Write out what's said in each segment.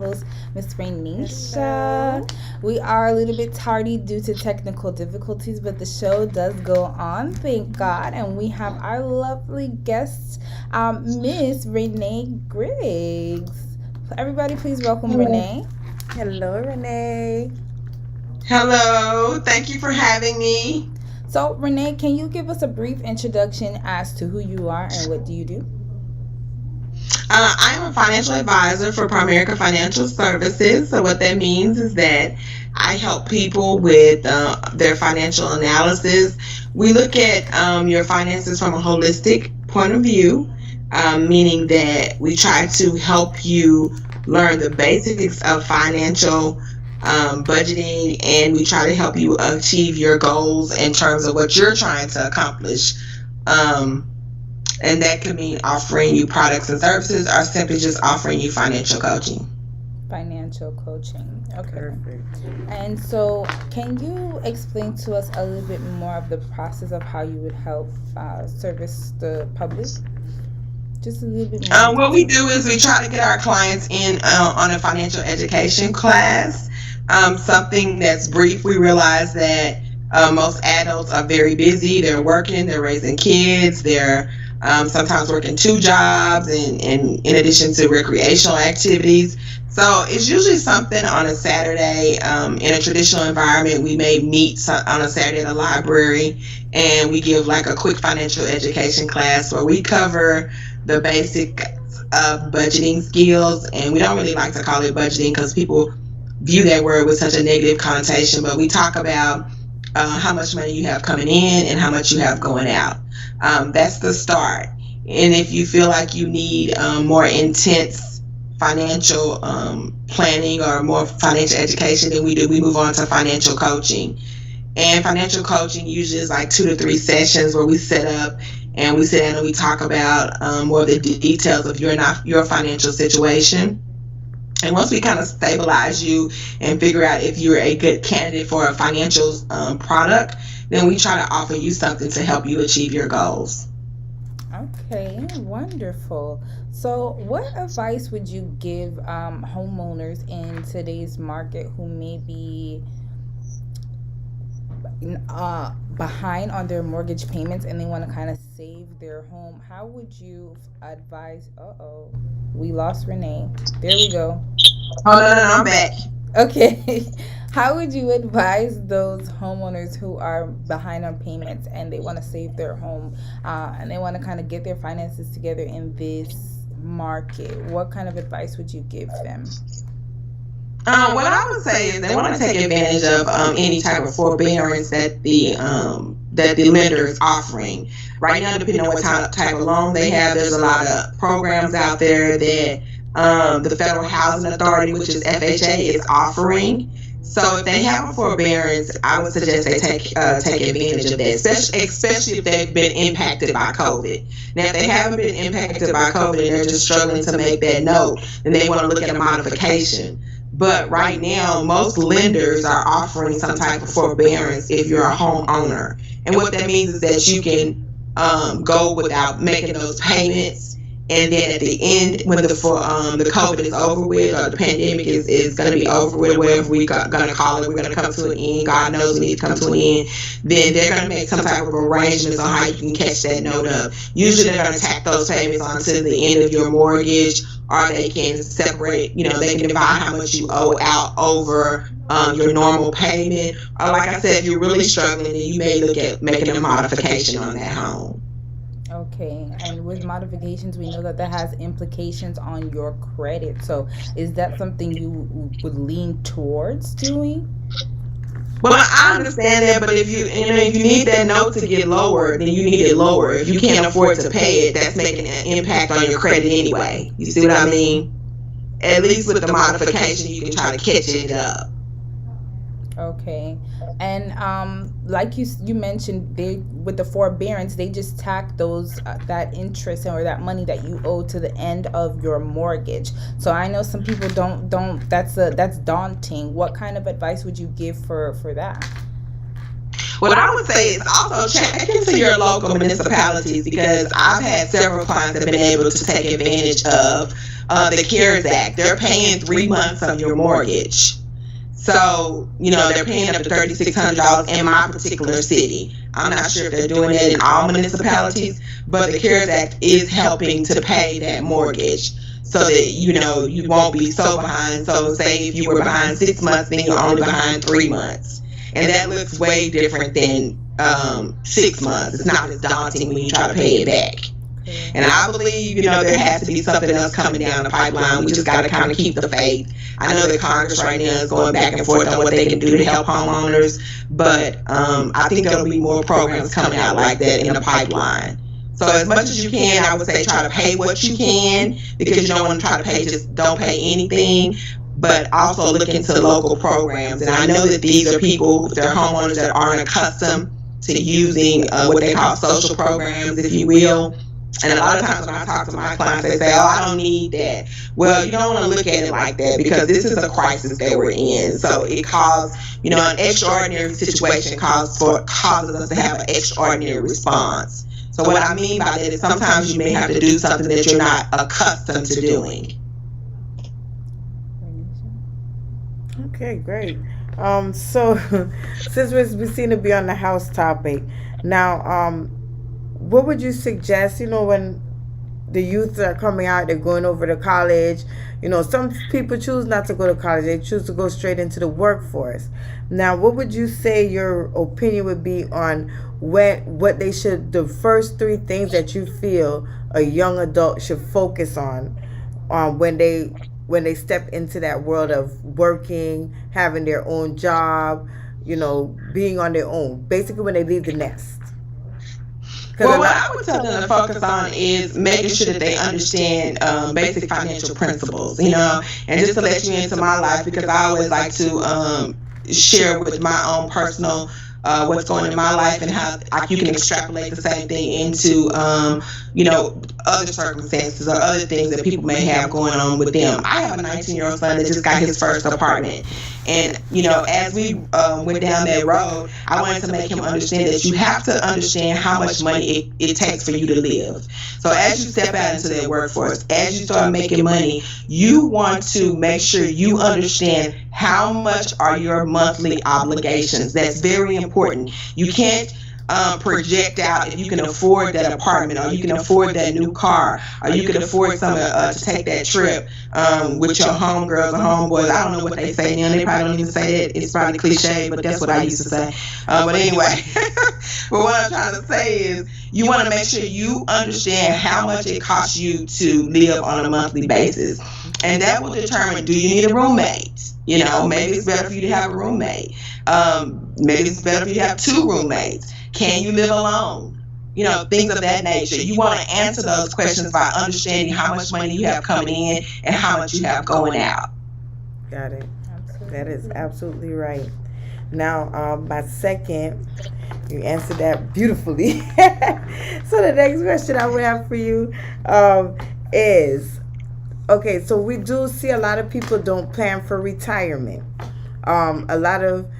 host, Miss Hello. Rainisha. We are a little bit tardy due to technical difficulties, but the show does go on, thank God. And we have our lovely guest, Miss Renee Griggs. Everybody, please welcome Hello. Renee. Hello, Renee. Hello. Thank you for having me. So, Renee, can you give us a brief introduction as to who you are and what do you do? I am a financial advisor for Primerica Financial Services. So, what that means is that I help people with their financial analysis. We look at your finances from a holistic point of view, meaning that we try to help you learn the basics of financial budgeting, and we try to help you achieve your goals in terms of what you're trying to accomplish. Um, and that could mean offering you products and services or simply just offering you financial coaching. Financial coaching. Okay. Perfect. And so, can you explain to us a little bit more of the process of how you would help service the public? Just a little bit more What we detail. do is we try to get our clients in on a financial education class, something that's brief. We realize that most adults are very busy. They're working, they're raising kids, they're sometimes working two jobs, and in addition to recreational activities. So it's usually something on a Saturday in a traditional environment. We may meet on a Saturday at a library, and we give like a quick financial education class where we cover the basic budgeting skills. And we don't really like to call it budgeting because people view that word with such a negative connotation, but we talk about how much money you have coming in and how much you have going out. That's the start. And if you feel like you need more intense financial planning or more financial education than we do, we move on to financial coaching. And financial coaching usually is like 2 to 3 sessions where we set up and we sit down and we talk about more of the details of your financial situation. And once we kind of stabilize you and figure out if you're a good candidate for a financial product, then we try to offer you something to help you achieve your goals. Okay, wonderful. So, what advice would you give homeowners in today's market who may be behind on their mortgage payments and they want to kind of save their home? How would you advise? Uh oh, we lost Renee. There we go. Oh, no, no, no, I'm back. Okay. How would you advise those homeowners who are behind on payments and they want to save their home and they want to kind of get their finances together in this market? What kind of advice would you give them? What I would say is they want to take advantage of any type of forbearance that the lender is offering. Right now, depending on what type of loan they have, there's a lot of programs out there that the Federal Housing Authority, which is FHA, is offering. So if they have a forbearance, I would suggest they take advantage of that, especially if they've been impacted by COVID. Now, if they haven't been impacted by COVID and they're just struggling to make that note, then they want to look at a modification. But right now, most lenders are offering some type of forbearance if you're a homeowner. And what that means is that you can go without making those payments. And then at the end, when the COVID is over with, or the pandemic is going to be over with, whatever we're going to call it, we're going to come to an end. God knows we need to come to an end. Then they're going to make some type of arrangements on how you can catch that note up. Usually they're going to tack those payments onto the end of your mortgage, or they can separate, they can divide how much you owe out over your normal payment. Or like I said, if you're really struggling, then you may look at making a modification on that home. Okay, and with modifications, we know that that has implications on your credit. So, is that something you would lean towards doing? Well, I understand that, but if you need that note to get lower, then you need it lower. If you can't afford to pay it, that's making an impact on your credit anyway. You see what I mean? At least with the modification, you can try to catch it up. Okay, and like you mentioned, they with the forbearance, they just tack those that interest or that money that you owe to the end of your mortgage. So I know some people don't. That's daunting. What kind of advice would you give for that? What I would say is also check into your local municipalities, because I've had several clients that have been able to take advantage of the CARES Act. They're paying 3 months of your mortgage. So, they're paying up to $3,600 in my particular city. I'm not sure if they're doing it in all municipalities, but the CARES Act is helping to pay that mortgage so that, you won't be so behind. So say if you were behind 6 months, then you're only behind 3 months. And that looks way different than 6 months. It's not as daunting when you try to pay it back. And I believe, there has to be something else coming down the pipeline. We just got to kind of keep the faith. I know that Congress right now is going back and forth on what they can do to help homeowners, but I think there'll be more programs coming out like that in the pipeline. So as much as you can, I would say try to pay what you can, because you don't want to try to pay, just don't pay anything. But also look into local programs. And I know that these are people, they're homeowners that aren't accustomed to using what they call social programs, if you will. And a lot of times when I talk to my clients, they say, I don't need that. Well, you don't want to look at it like that, because this is a crisis they were in. So it caused, an extraordinary situation causes us to have an extraordinary response. So what I mean by that is sometimes you may have to do something that you're not accustomed to doing. Okay, great. So since we seem to be on the house topic now, what would you suggest, when the youth are coming out, they're going over to college, some people choose not to go to college, they choose to go straight into the workforce. Now, what would you say your opinion would be on what they should, the first 3 things that you feel a young adult should focus on when they step into that world of working, having their own job, being on their own, basically when they leave the nest? Well, what I would tell them to focus on is making sure that they understand basic financial principles, and just to let you into my life, because I always like to share with my own personal what's going on in my life, and how you can extrapolate the same thing into other circumstances or other things that people may have going on with them. I have a 19-year-old son that just got his first apartment. And, as we went down that road, I wanted to make him understand that you have to understand how much money it takes for you to live. So as you step out into that workforce, as you start making money, you want to make sure you understand how much are your monthly obligations. That's very important. You can't project out if you can afford that apartment, or you can afford that new car, or you can afford to take that trip with your homegirls or homeboys. I don't know what they say now. They probably don't even say it. It's probably cliche, but that's what I used to say. But anyway, but what I'm trying to say is you want to make sure you understand how much it costs you to live on a monthly basis. And that will determine, do you need a roommate? Maybe it's better for you to have a roommate. Maybe it's better for you to have 2 roommates. Can you live alone? Things of that nature. You want to answer those questions by understanding how much money you have coming in and how much you have going out. Got it. That is absolutely right. Now, my second, you answered that beautifully. So the next question I would have for you is, okay, so we do see a lot of people don't plan for retirement. A lot of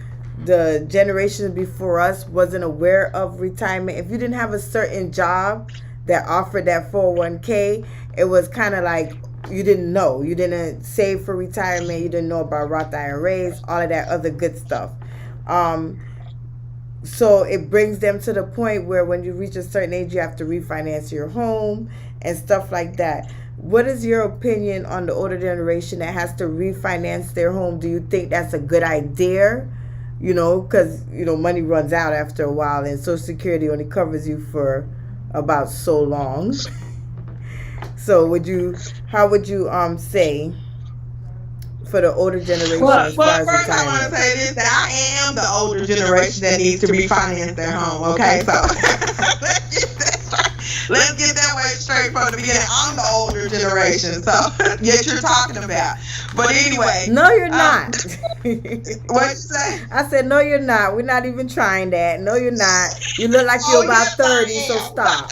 the generations before us wasn't aware of retirement. If you didn't have a certain job that offered that 401k, it was kind of like you didn't know. You didn't save for retirement. You didn't know about Roth IRAs, all of that other good stuff. So it brings them to the point where when you reach a certain age, you have to refinance your home and stuff like that. What is your opinion on the older generation that has to refinance their home? Do you think that's a good idea? Because, money runs out after a while, and Social Security only covers you for about so long. So how would you say for the older generation as far as first I want to say this, that I am the older generation that needs to refinance their home, okay? So let's get that way straight from the beginning. I'm the older generation, so yet you're talking about. But anyway. No, you're not. What'd you say? I said, no, you're not. We're not even trying that. No, you're not. You look like you're about 30, so stop.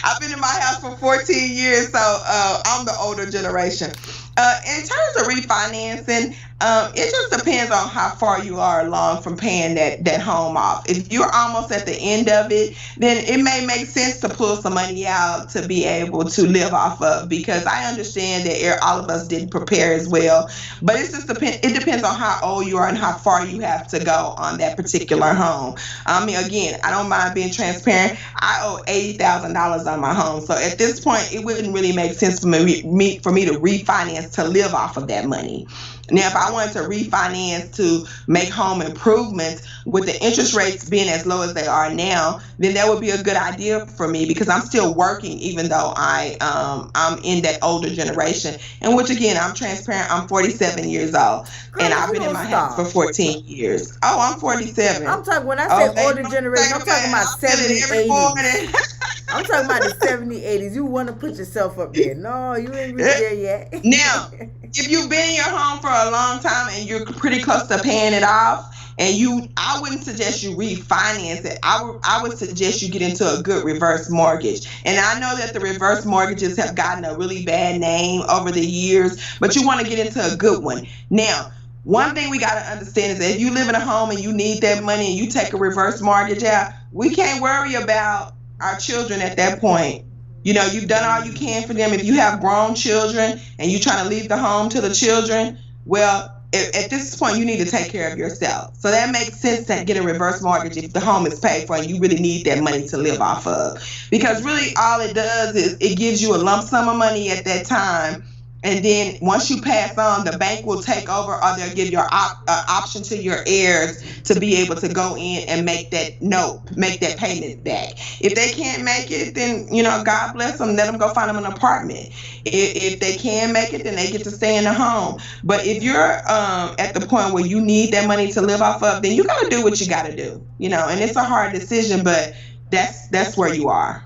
I've been in my house for 14 years, so I'm the older generation. In terms of refinancing, it just depends on how far you are along from paying that home off. If you're almost at the end of it, then it may make sense to pull some money out to be able to live off of, because I understand that all of us didn't prepare as well. But it depends on how old you are and how far you have to go on that particular home. I mean, again, I don't mind being transparent. I owe $80,000 on my home, so at this point, it wouldn't really make sense for me to refinance to live off of that money. Now, if I wanted to refinance to make home improvements with the interest rates being as low as they are now, then that would be a good idea for me, because I'm still working, even though I'm in that older generation. And which, again, I'm transparent. I'm 47 years old, and I've been in my house for 14 years. Oh, I'm 47. I'm talking, when I say older generation, I'm talking about 70, 80s. I'm talking about the 70s, 80s. You want to put yourself up there. No, you ain't really there yet. Now, if you've been in your home for a long time and you're pretty close to paying it off, and I wouldn't suggest you refinance it. I would suggest you get into a good reverse mortgage. And I know that the reverse mortgages have gotten a really bad name over the years, but you want to get into a good one. Now, one thing we got to understand is that if you live in a home and you need that money and you take a reverse mortgage out, we can't worry about our children at that point. You know, you've done all you can for them. If you have grown children and you're trying to leave the home to the children, well, at this point, you need to take care of yourself. So that makes sense to get a reverse mortgage if the home is paid for and you really need that money to live off of. Because really all it does is it gives you a lump sum of money at that time. And then once you pass on, the bank will take over, or they'll give your option to your heirs to be able to go in and make that payment back. If they can't make it, then, you know, God bless them. Let them go find them an apartment. If they can make it, then they get to stay in the home. But if you're at the point where you need that money to live off of, then you got to do what you got to do. You know, and it's a hard decision, but that's where you are.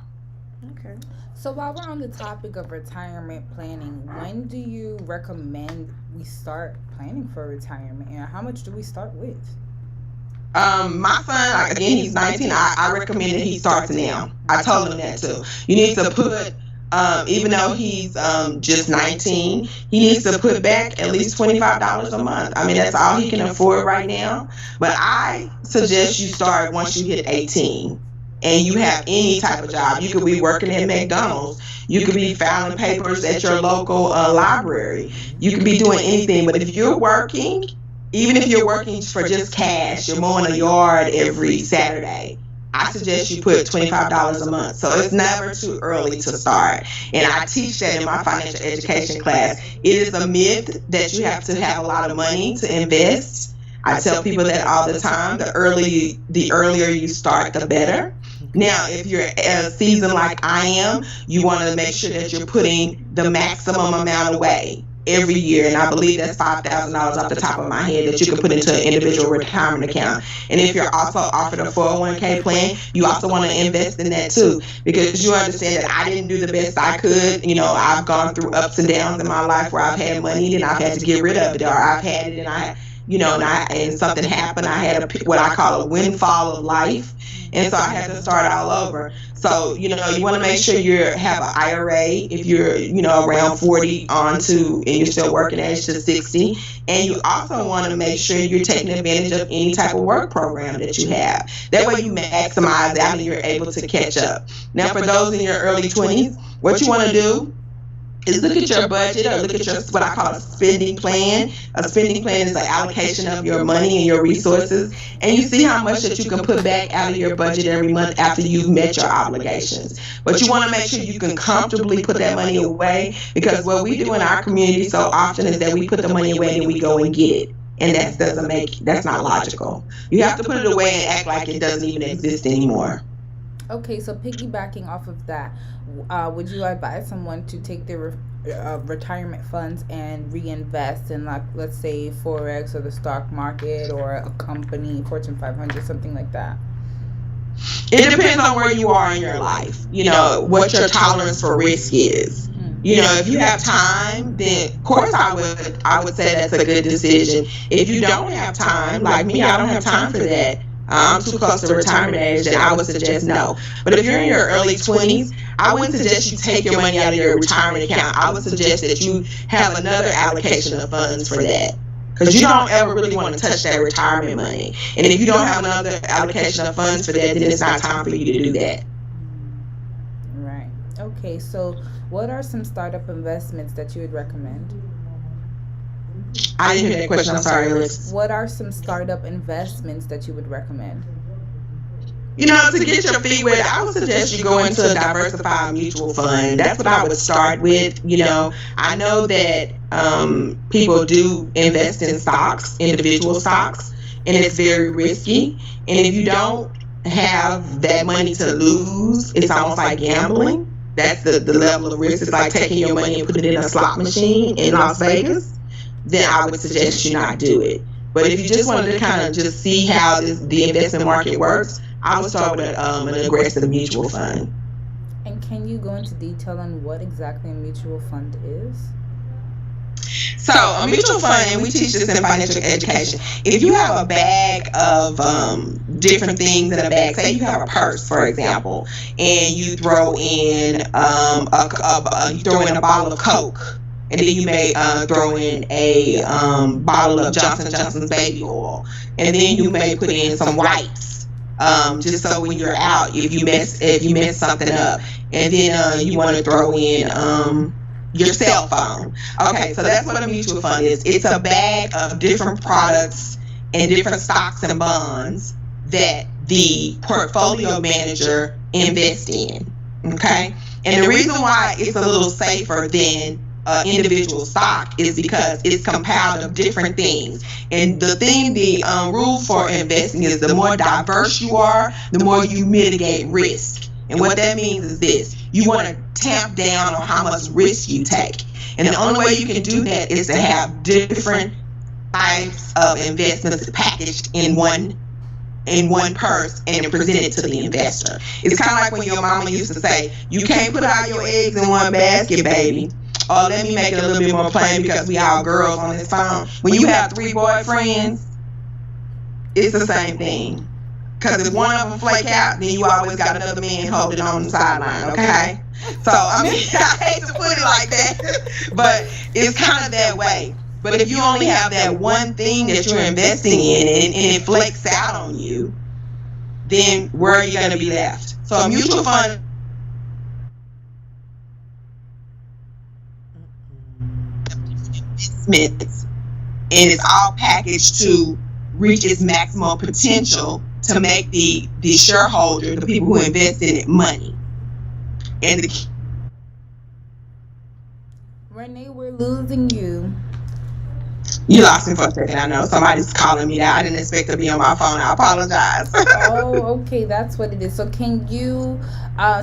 So while we're on the topic of retirement planning, when do you recommend we start planning for retirement, and how much do we start with? My son, again, he's 19. I recommend that he starts now. I told him that too. You need to put, even though he's just 19, he needs to put back at least $25 a month. I mean, that's all he can afford right now. But I suggest you start once you hit 18. And you have any type of job. You could be working at McDonald's. You could be filing papers at your local library. You could be doing anything. But if you're working, even if you're working for just cash, you're mowing a yard every Saturday, I suggest you put $25 a month. So it's never too early to start. And I teach that in my financial education class. It is a myth that you have to have a lot of money to invest. I tell people that all the time. The earlier you start, the better. Now, if you're at a season like I am, you want to make sure that you're putting the maximum amount away every year. And I believe that's $5,000 off the top of my head that you can put into an individual retirement account. And if you're also offered a 401k plan, you also want to invest in that too, because you understand that I didn't do the best I could. You know, I've gone through ups and downs in my life where I've had money and I've had to get rid of it, or I've had it and something happened. I had what I call a windfall of life. And so I had to start all over. So, you know, you want to make sure you have an IRA if you're, you know, around 40 and you're still working age to 60. And you also want to make sure you're taking advantage of any type of work program that you have. That way you maximize out and you're able to catch up. Now, for those in your early 20s, what you want to do is look at your budget, or look at your, what I call a spending plan. A spending plan is an allocation of your money and your resources, and you see how much that you can put back out of your budget every month after you've met your obligations. But you want to make sure you can comfortably put that money away, because what we do in our community so often is that we put the money away and then we go and get it. And that's not logical. You have to put it away and act like it doesn't even exist anymore. Okay, so piggybacking off of that, would you advise someone to take their retirement funds and reinvest in, like, let's say Forex or the stock market or a company, Fortune 500, something like that? It depends on where you are in your life, you know, what your tolerance for risk is. You know, if you have time, then of course I would say that's a good decision. If you don't have time, like me, I don't have time for that. I'm too close to retirement age, then I would suggest no. But if you're in your early 20s, I wouldn't suggest you take your money out of your retirement account. I would suggest that you have another allocation of funds for that. Because you don't ever really want to touch that retirement money. And if you don't have another allocation of funds for that, then it's not time for you to do that. Right. Okay, so what are some startup investments that you would recommend? I didn't hear that question. I'm sorry, Alexis. What are some startup investments that you would recommend? To get your feet wet, I would suggest you go into a diversified mutual fund. That's what I would start with. I know that people do invest in stocks, individual stocks, and it's very risky. And if you don't have that money to lose, it's almost like gambling. That's the level of risk. It's like taking your money and putting it in a slot machine in Las Vegas. Then I would suggest you not do it. But if you just wanted to kind of just see how the investment market works, I would start with an aggressive mutual fund. And can you go into detail on what exactly a mutual fund is? So a mutual fund, and we teach this in financial education, if you have a bag of different things in a bag, say you have a purse, for example, and you throw in a bottle of Coke, and then you may throw in a bottle of Johnson & Johnson's baby oil, and then you may put in some wipes, just so when you're out, if you mess something up, and then you want to throw in your cell phone. Okay, so that's what a mutual fund is. It's a bag of different products and different stocks and bonds that the portfolio manager invests in. Okay, and the reason why it's a little safer than individual stock is because it's compiled of different things. And the rule for investing is the more diverse you are, the more you mitigate risk. And what that means is this: you want to tamp down on how much risk you take. And the only way you can do that is to have different types of investments packaged in one purse and present it to the investor. It's kind of like when your mama used to say, you can't put all your eggs in one basket, baby. Or let me make it a little bit more plain because we all girls on this phone. When you have 3 boyfriends, it's the same thing. Because if one of them flake out, then you always got another man holding on the sideline, okay? So, I hate to put it like that, but it's kind of that way. But if you only have that one thing that you're investing in and it flakes out on you, then where are you going to be left? So a mutual fund and it's all packaged to reach its maximum potential to make the shareholder, the people who invest in it, money. And Renee, we're losing you. You lost me for a second. I know somebody's calling me. I didn't expect to be on my phone. I apologize. Oh, okay, that's what it is. So can you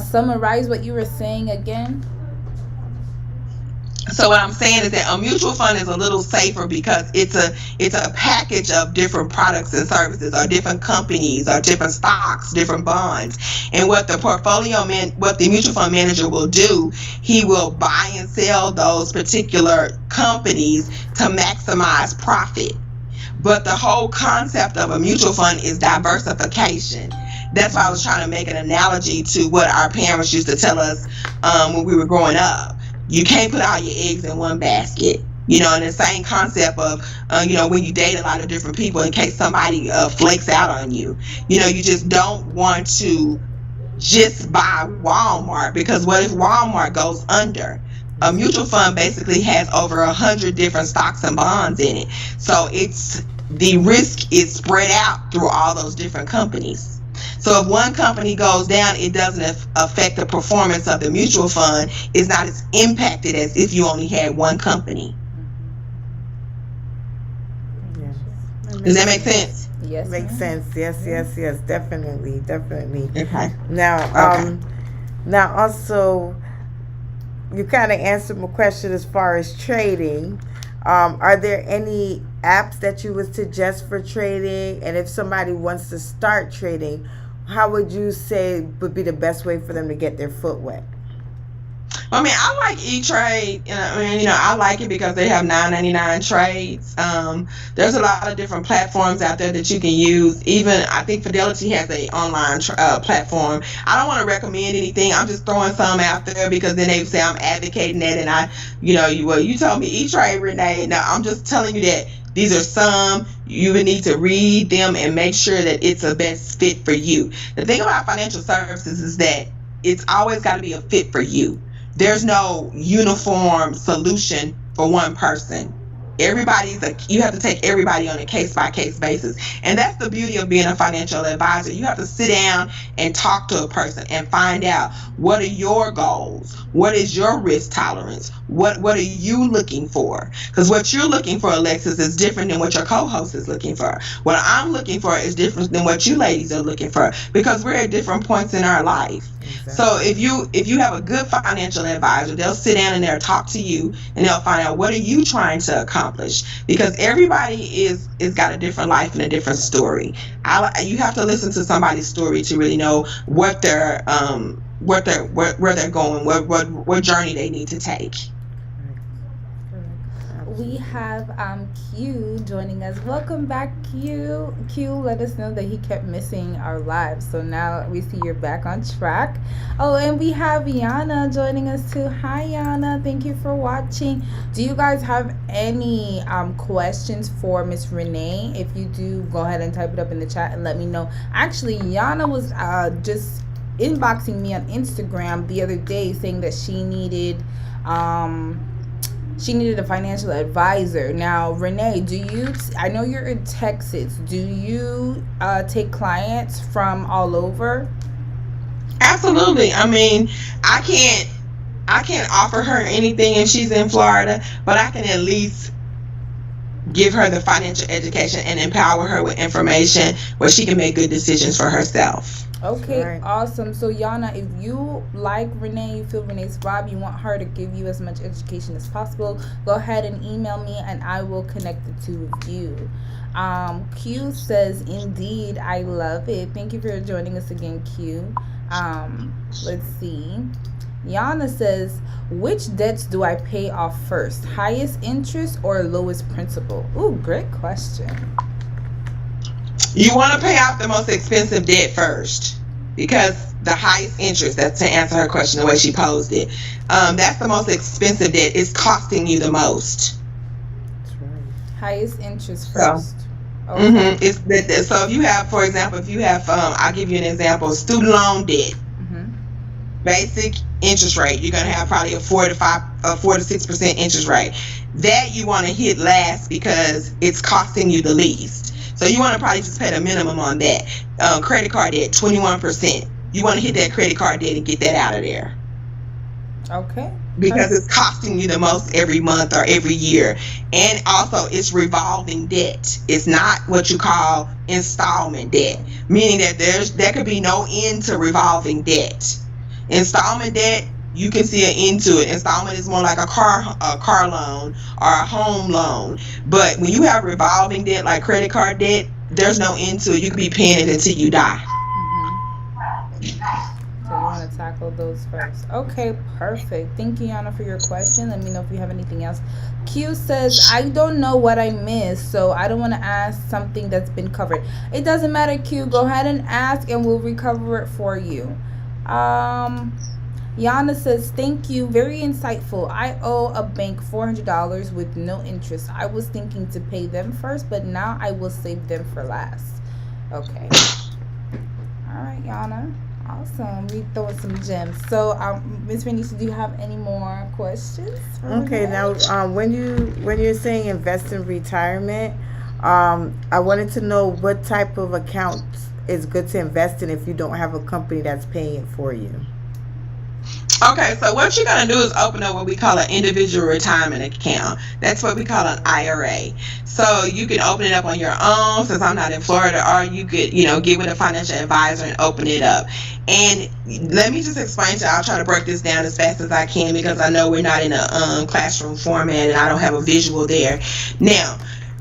summarize what you were saying again? So what I'm saying is that a mutual fund is a little safer because it's a package of different products and services, or different companies, or different stocks, different bonds. And what the mutual fund manager will do, he will buy and sell those particular companies to maximize profit. But the whole concept of a mutual fund is diversification. That's why I was trying to make an analogy to what our parents used to tell us when we were growing up. You can't put all your eggs in one basket. And the same concept of, when you date a lot of different people, in case somebody flakes out on you, you just don't want to just buy Walmart, because what if Walmart goes under? A mutual fund basically has over 100 different stocks and bonds in it. So the risk is spread out through all those different companies. So if one company goes down, it doesn't affect the performance of the mutual fund. It's not as impacted as if you only had one company. Yeah. Does that make sense? Yes. Makes sense. Yes. Definitely. Okay. Now also, you kind of answered my question as far as trading. Are there any apps that you would suggest for trading? And if somebody wants to start trading, how would you say would be the best way for them to get their foot wet? I mean, I like E-Trade. I mean, I like it because they have 9.99 trades. There's a lot of different platforms out there that you can use. Even I think Fidelity has a online platform. I don't want to recommend anything. I'm just throwing some out there because then they say I'm advocating that, and you told me E-Trade, Renee. Now I'm just telling you that these are some. You would need to read them and make sure that it's the best fit for you. The thing about financial services is that it's always got to be a fit for you. There's no uniform solution for one person. You have to take everybody on a case-by-case basis. And that's the beauty of being a financial advisor. You have to sit down and talk to a person and find out, what are your goals? What is your risk tolerance? What are you looking for? Because what you're looking for, Alexis, is different than what your co-host is looking for. What I'm looking for is different than what you ladies are looking for, because we're at different points in our life. Exactly. So if you have a good financial advisor, they'll sit down and they'll talk to you and they'll find out, what are you trying to accomplish? Because everybody is got a different life and a different story. You have to listen to somebody's story to really know where they're going, what journey they need to take. We have Q joining us. Welcome back, Q. Q let us know that he kept missing our lives, so now we see you're back on track. Oh, and we have Yana joining us too. Hi, Yana. Thank you for watching. Do you guys have any questions for Miss Renee? If you do, go ahead and type it up in the chat and let me know. Actually, Yana was just inboxing me on Instagram the other day saying that she needed a financial advisor. Now, Renee, I know you're in Texas. Do you take clients from all over? Absolutely. I mean, I can't offer her anything if she's in Florida, but I can at least give her the financial education and empower her with information where she can make good decisions for herself. Okay, right. Awesome. So, Yana, if you like Renee, you feel Renee's vibe, you want her to give you as much education as possible, go ahead and email me and I will connect the two of you. Q says, indeed, I love it. Thank you for joining us again, Q. Let's see. Yana says, which debts do I pay off first? Highest interest or lowest principal? Ooh, great question. You want to pay off the most expensive debt first, because the highest interest, that's to answer her question the way she posed it, that's the most expensive debt. It's costing you the most. That's right. Highest interest first. So, okay. So if you have, for example, I'll give you an example, student loan debt. Basic interest rate, you're going to have probably a 4 to 6% interest rate. That you want to hit last because it's costing you the least. So you want to probably just pay the minimum on that. Credit card debt, 21%. You want to hit that credit card debt and get that out of there. Okay. Because it's costing you the most every month or every year. And also, it's revolving debt. It's not what you call installment debt, meaning that there could be no end to revolving debt. Installment debt, you can see an end to it. Installment is more like a car loan or a home loan. But when you have revolving debt like credit card debt, there's no end to it. You can be paying it until you die. So you want to tackle those first. Okay, perfect. Thank you, Yana, for your question. Let me know if you have anything else. Q says, I don't know what I missed, so I don't want to ask something that's been covered. It doesn't matter, Q. Go ahead and ask and we'll recover it for you. Yana says, thank you, very insightful. I owe a bank $400 with no interest. I was thinking to pay them first, but now I will save them for last. Okay. All right, Yana. Awesome. We throwing some gems. So, Ms. Renee, do you have any more questions? Okay. Now, when you're saying invest in retirement, I wanted to know what type of accounts is good to invest in if you don't have a company that's paying it for you. Okay, so what you're going to do is open up what we call an individual retirement account. That's what we call an IRA. So you can open it up on your own, since I'm not in Florida, or you could, get with a financial advisor and open it up. And let me just explain to you, I'll try to break this down as fast as I can because I know we're not in a classroom format and I don't have a visual there. Now,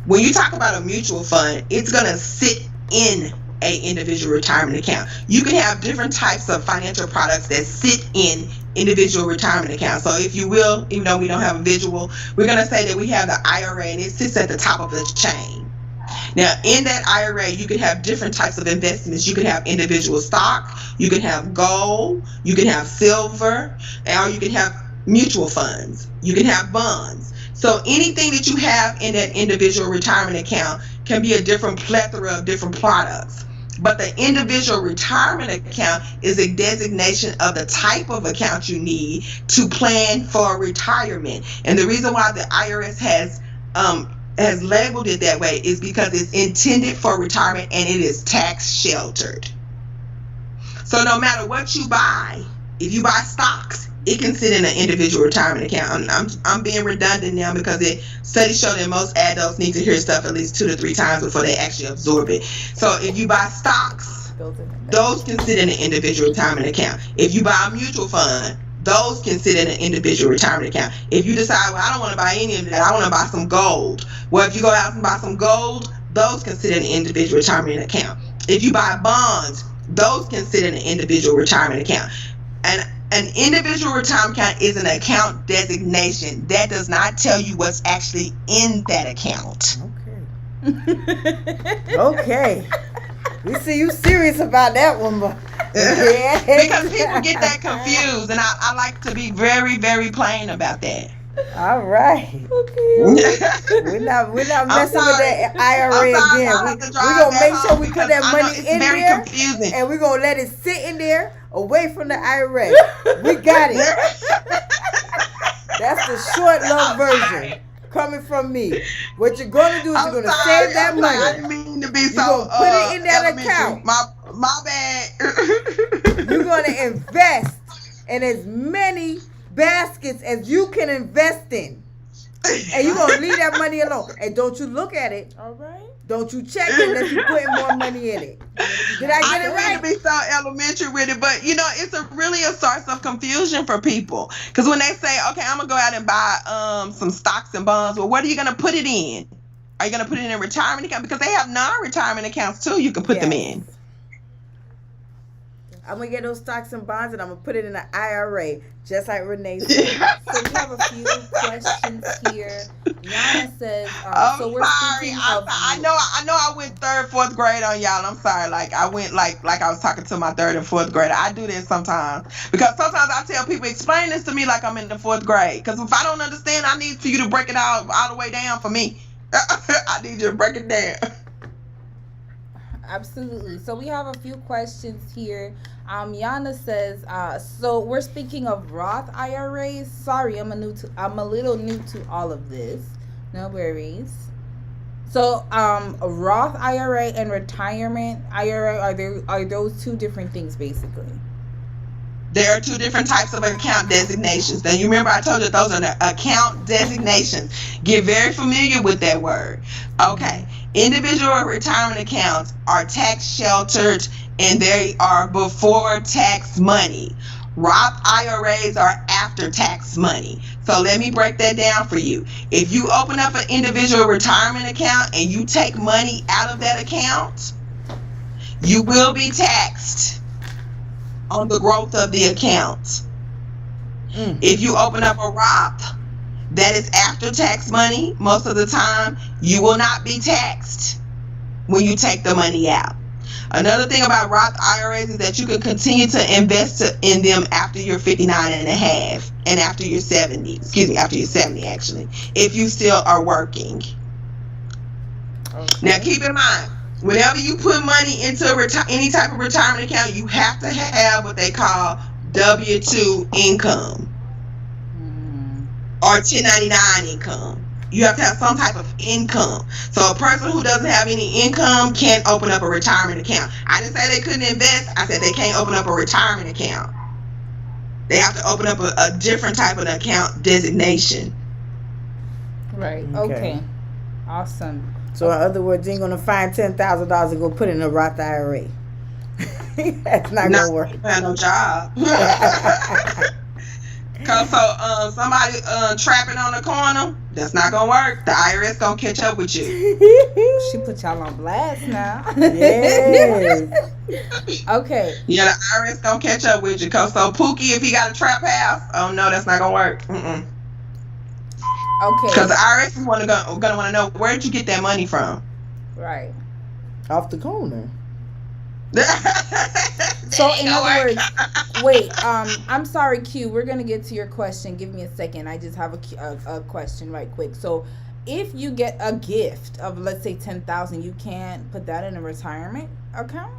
when you talk about a mutual fund, it's going to sit in a individual retirement account. You can have different types of financial products that sit in individual retirement account. So if you will, even though we don't have a visual, we're going to say that we have the IRA and it sits at the top of the chain. Now, in that IRA, you can have different types of investments. You can have individual stock, you can have gold, you can have silver, or you can have mutual funds, you can have bonds. So anything that you have in that individual retirement account can be a different plethora of different products. But the individual retirement account is a designation of the type of account you need to plan for retirement. And the reason why the IRS has labeled it that way is because it's intended for retirement and it is tax sheltered. So no matter what you buy, if you buy stocks, it can sit in an individual retirement account. I'm being redundant now because studies show that most adults need to hear stuff at least 2 to 3 times before they actually absorb it. So if you buy stocks, those can sit in an individual retirement account. If you buy a mutual fund, those can sit in an individual retirement account. If you decide, well, I don't want to buy any of that, I want to buy some gold. Well, if you go out and buy some gold, those can sit in an individual retirement account. If you buy bonds, those can sit in an individual retirement account. And an individual retirement account is an account designation. That does not tell you what's actually in that account. Okay. Okay. We see you serious about that one, but yeah. Because people get that confused, and I like to be very, very plain about that. All right. Okay. We're not messing with that IRA again. We're gonna make sure we put that money in there, confusing. And we're gonna let it sit in there away from the IRA. We got it. That's the short love version coming from me. What you're gonna do is you're gonna save that money. I didn't mean to be so. You're gonna put it in that account. My bad. You're gonna invest in as many baskets as you can invest in, and you're gonna leave that money alone. And don't you look at it. All right. Don't you check it unless you putting more money in it. Did I get it right? I didn't mean to be so elementary with it, but it's really a source of confusion for people. Because when they say, okay, I'm gonna go out and buy some stocks and bonds, well, what are you gonna put it in? Are you gonna put it in a retirement account? Because they have non-retirement accounts too. You can put them in. I'm going to get those stocks and bonds and I'm going to put it in an IRA, just like Renee said. So we have a few questions here. Yana says, so we're sorry. speaking of... I know I went 3rd, 4th grade on y'all. I'm sorry. Like, I went like I was talking to my 3rd and 4th grader. I do this sometimes. Because sometimes I tell people, explain this to me like I'm in the 4th grade. Because if I don't understand, I need for you to break it all the way down for me. I need you to break it down. Absolutely. So we have a few questions here. Yana says, so we're speaking of Roth IRAs. Sorry, I'm a little new to all of this. No worries. So, a Roth IRA and retirement IRA, are those 2 different things basically? There are 2 different types of account designations. Now, you remember I told you those are the account designations. Get very familiar with that word. Okay. Individual retirement accounts are tax sheltered and they are before tax money. Roth IRAs are after tax money. So let me break that down for you. If you open up an individual retirement account and you take money out of that account, you will be taxed on the growth of the account. If you open up a Roth that is after tax money, most of the time you will not be taxed when you take the money out. Another thing about Roth IRAs is that you can continue to invest in them after you're 59 and a half and after you're 70. After you're 70 actually, if you still are working. Okay. Now keep in mind, whenever you put money into any type of retirement account, you have to have what they call W-2 income or 1099 income. You have to have some type of income. So a person who doesn't have any income can't open up a retirement account. I didn't say they couldn't invest. I said they can't open up a retirement account. They have to open up a different type of account designation. Right. Okay. Awesome. So in other words, you ain't gonna find $10,000 and go put it in a Roth IRA. That's not gonna work. Have no job. Cause somebody trapping on the corner, That's not gonna work. The IRS gonna catch up with you. She put y'all on blast now. Yes. Okay. Yeah, the IRS gonna catch up with you. Cause so Pookie, if he got a trap house, oh no, that's not gonna work. Okay. Cause the IRS is gonna want to know, where did you get that money from? Right. Off the corner. So in other words, wait. I'm sorry, Q. We're gonna get to your question. Give me a second. I just have a question right quick. So, if you get a gift of, let's say, 10,000, you can't put that in a retirement account.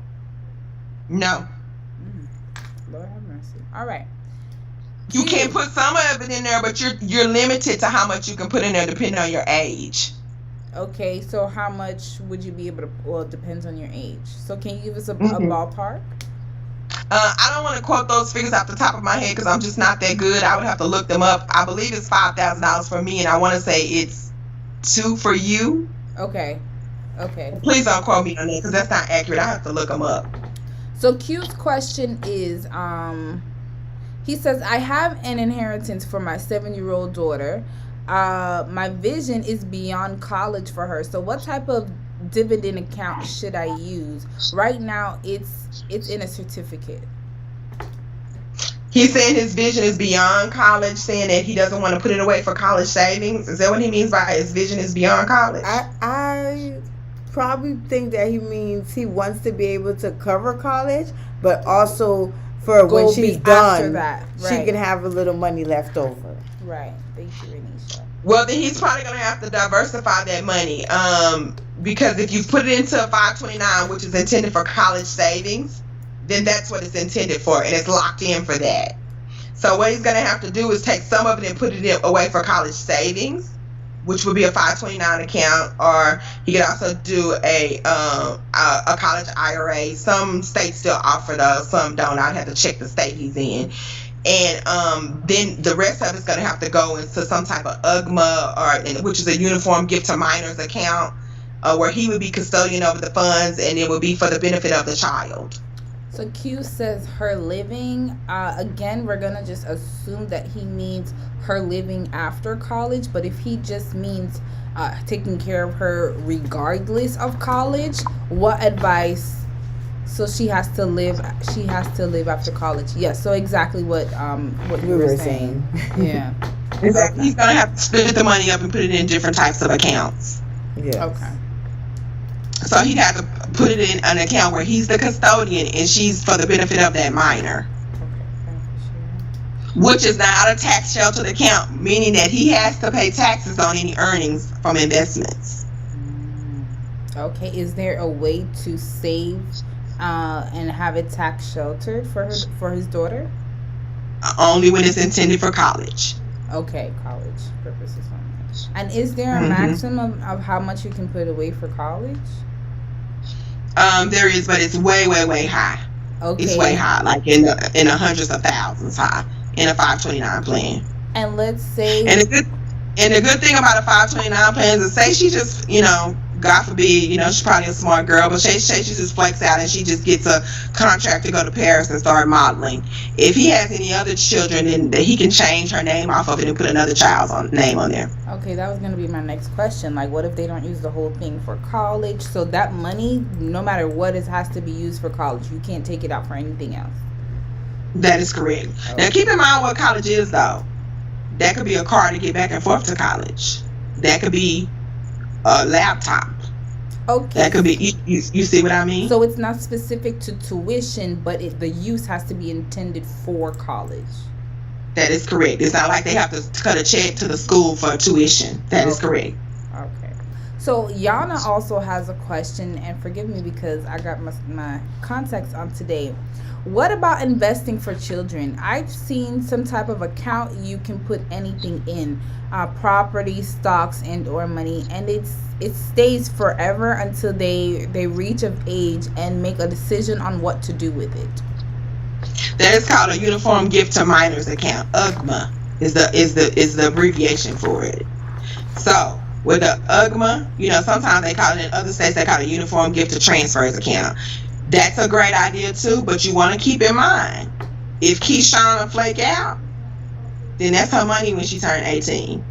No, Lord have mercy. All right. you can put some of it in there, but you're limited to how much you can put in there depending on your age. Okay. So how much would you be able to? Well, it depends on your age. So can you give us a ballpark? I don't want to quote those figures off the top of my head because I'm just not that good. I would have to look them up. I believe it's $5,000 for me, and I want to say it's $2,000 for you. Okay. Please don't quote me on that because that's not accurate. I have to look them up. So Q's question is, he says, I have an inheritance for my 7-year-old daughter. My vision is beyond college for her. So what type of dividend account should I use? Right now, it's in a certificate. He's saying his vision is beyond college, saying that he doesn't want to put it away for college savings. Is that what he means by his vision is beyond college? I probably think that he means he wants to be able to cover college, but also for when she's done, that. Right. She can have a little money left over. Right. Thank you, Renee. Well, then he's probably going to have to diversify that money. Because if you put it into a 529, which is intended for college savings, then that's what it's intended for, and it's locked in for that. So what he's going to have to do is take some of it and put it away for college savings, which would be a 529 account, or he could also do a college IRA. Some states still offer those, some don't. I'd have to check the state he's in. And then the rest of it's going to have to go into some type of UGMA, which is a Uniform Gift to Minors account, where he would be custodian over the funds, and it would be for the benefit of the child. So Q says her living. Again, we're going to just assume that he means her living after college. But if he just means taking care of her regardless of college, what advice? So she has to live after college. Yes. So exactly what we were saying. Yeah. Exactly. He's going to have to split the money up and put it in different types of accounts. Yes. Okay. So he'd have to put it in an account where he's the custodian and she's for the benefit of that minor. Which is not a tax sheltered account, meaning that he has to pay taxes on any earnings from investments. Okay. Is there a way to save and have it tax sheltered for his daughter? Only when it's intended for college. Okay, college purposes only. And is there a maximum of how much you can put away for college? There is, but it's way, way, way high. Okay. It's way high, like in the hundreds of thousands high in a 529 plan. And let's say. And the good thing about a 529 plan is, say she just, God forbid, she's probably a smart girl, but she just flakes out and she just gets a contract to go to Paris and start modeling. If he has any other children, then he can change her name off of it and put another child's name on there. Okay, that was going to be my next question. Like, what if they don't use the whole thing for college? So that money, no matter what, has to be used for college. You can't take it out for anything else. That is correct. Okay. Now, keep in mind what college is, though. That could be a car to get back and forth to college. That could be a laptop. Okay. That could be, you see what I mean? So it's not specific to tuition, but the use has to be intended for college. That is correct. It's not like they have to cut a check to the school for tuition. That is correct. Okay. So Yana also has a question, and forgive me because I got my contacts on today. What about investing for children? I've seen some type of account you can put anything in, property, stocks, and or money, and it stays forever until they reach of age and make a decision on what to do with it. That is called a Uniform Gift to Minors account. UGMA is the abbreviation for it. So with the UGMA, sometimes they call it, in other states they call it a Uniform Gift to Transfers account. That's a great idea too, but you want to keep in mind, if Keyshawn flake out, then that's her money when she turned 18.